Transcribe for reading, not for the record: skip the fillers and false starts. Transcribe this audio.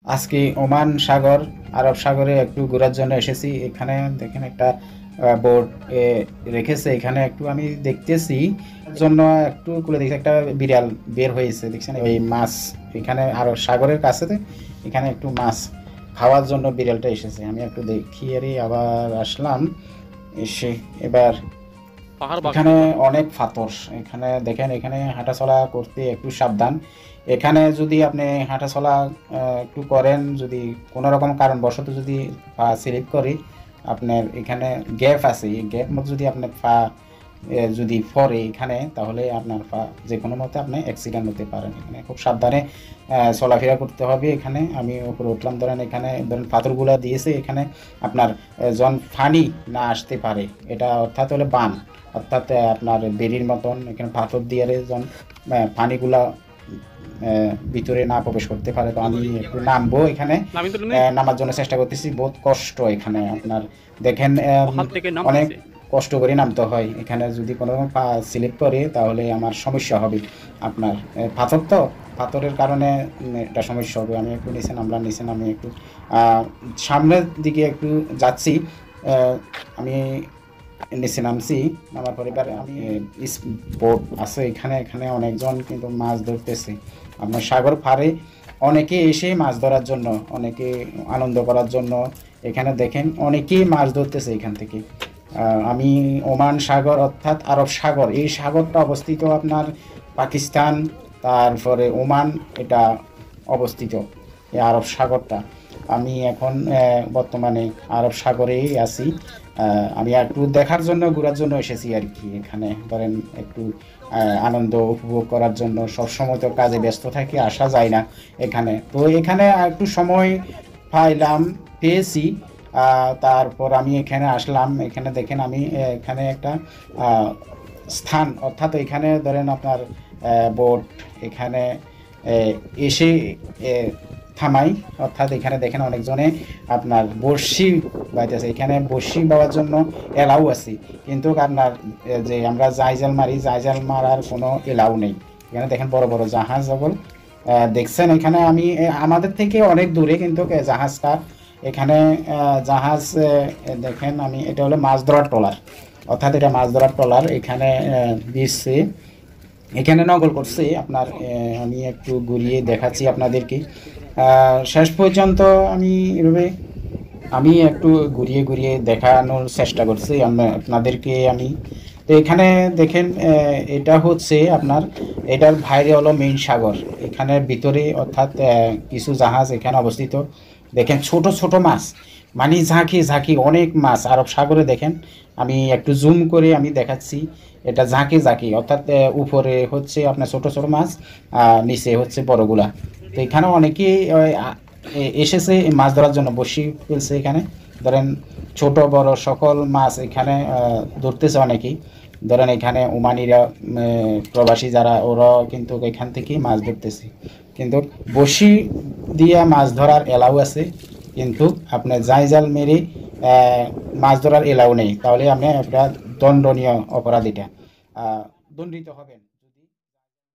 আজকে ওমান সাগর, আরব সাগরে একটু ঘোরার জন্য এসেছি। এখানে দেখেন একটা বোর্ড রেখেছে, এখানে একটু আমি দেখতেছি জন্য একটু খুলে দেখছি, একটা বিড়াল বের হয়েছে দেখছেন, ওই মাছ এখানে আরব সাগরের কাছে, এখানে একটু মাছ খাওয়ার জন্য বিড়ালটা এসেছে। আমি একটু দেখি আরে আবার আসলাম এসে। এবার পাহাড় বাঘ এখানে নাকি? অনেক ফাতর, এখানে দেখেন, এখানে হাঁটাচলা করতে একটু সাবধান। এখানে যদি আপনি হাঁটাচলা একটু করেন, যদি কোনো রকম কারণবশত যদি পা স্লিপ করে, আপনার এখানে গ্যাপ আছে, এই গ্যাপ মতো যদি আপনার পা যদি পড়ে এখানে, তাহলে আপনার পা যে কোনো মতে আপনি অ্যাক্সিডেন্ট হতে পারেন। এখানে খুব সাবধানে চলাফেরা করতে হবে। এখানে আমি উপরে উঠলাম, ধরেন এখানে ধরেন পাথরগুলা দিয়েছে, এখানে আপনার জন ফানি না আসতে পারে, এটা অর্থাৎ হলে বান, অর্থাৎ আপনার বেরির মতন এখানে পাথর দিয়ে যখন পানিগুলা ভিতরে না প্রবেশ করতে পারে। তো আমি একটু নামবো এখানে, নামিন তো নেই। নামার জন্য চেষ্টা করতেছি, বহুত কষ্ট এখানে আপনার দেখেন, পাহাড় থেকে অনেক নামতেছে। কষ্ট করে নামতে হয়। এখানে যদি কোনো রকম পা স্লিপ করে তাহলে আমার সমস্যা হবে। আপনার পাথর তো, পাথরের কারণে এটা সমস্যা হবে। আমি একটু নিচে নামলাম, নিচে নামে একটু সামনের দিকে একটু যাচ্ছি। আমি নিচে নামছি, নামার পরে এবার আমি বোট আছে এখানে, এখানে অনেকজন কিন্তু মাছ ধরতেছে। আপনার সাগর পাড়ে অনেকে এসে মাছ ধরার জন্য, অনেকে আনন্দ করার জন্য এখানে দেখেন অনেকেই মাছ ধরতেছে এখান থেকে। আমি ওমান সাগর অর্থাৎ আরব সাগর, এই সাগরটা অবস্থিত আপনার পাকিস্তান, তারপরে ওমান, এটা অবস্থিত এই আরব সাগরটা। আমি এখন বর্তমানে আরব সাগরেই আছি। আমি একটু দেখার জন্য, ঘোরার জন্য এসেছি আর কি। এখানে ধরেন একটু আনন্দ উপভোগ করার জন্য, সবসময় তো কাজে ব্যস্ত থাকি, আসা যায় না এখানে। তো এখানে একটু সময় পাইলাম, পেয়েছি। তারপর আমি এখানে আসলাম। এখানে দেখেন আমি এখানে একটা আহ, স্থান, অর্থাৎ এখানে ধরেন আপনার বোট এখানে আহ, এসে আহ, থামাই। অর্থাৎ এখানে দেখেন অনেকজনে আপনার বড়শি বাইতেছে, এখানে বড়শি বাওয়ার জন্য এলাউ আছে, কিন্তু আপনার যে আমরা জাইজাল মারি, জাইজাল মারার কোনো এলাউ নেই। এখানে দেখেন বড় বড় জাহাজ সকল দেখছেন। এখানে আমি আমাদের থেকে অনেক দূরে কিন্তু জাহাজটা এখানে জাহাজ দেখেন। আমি এটা হলো মাছ ধরার ট্রলার, অর্থাৎ এটা মাছ ধরার ট্রলার। এখানে দিচ্ছে, এখানে নকল করছে আপনার। আমি একটু ঘুরিয়ে দেখাচ্ছি আপনাদেরকে। শেষ পর্যন্ত আমি এভাবে আমি একটু ঘুরিয়ে ঘুরিয়ে দেখানোর চেষ্টা করছি আপনাদেরকে আমি। তো এখানে দেখেন এটা হচ্ছে আপনার, এটার বাইরে হলো মেইন সাগর, এখানের ভিতরে অর্থাৎ কিছু জাহাজ এখানে অবস্থিত। দেখেন ছোট ছোট মাছ, মানে ঝাঁকি ঝাঁকি অনেক মাছ আরব সাগরে দেখেন। আমি একটু জুম করে আমি দেখাচ্ছি, এটা ঝাঁকি ঝাঁকি, অর্থাৎ উপরে হচ্ছে আপনার ছোট ছোট মাছ, নিচে হচ্ছে বড়গুলা। তো এখানে অনেকেই এসেছে এই মাছ ধরার জন্য, বসি ফেলছে এখানে। ধরেন ছোট বড় সকল মাছ এখানে ধরতেছে অনেকেই। ধরেন এখানে ওমানিরা প্রবাসী যারা, ওরা কিন্তু এখান থেকেই মাছ ধরতেছে। কিন্তু বসি দিয়ে মাছ ধরার এলাও আছে, কিন্তু আপনার জাল জাল মেরে মাছ ধরার এলাও নেই, তাহলে আপনি একটা দণ্ডনীয় অপরাধ, এটা দণ্ডিত হবেন।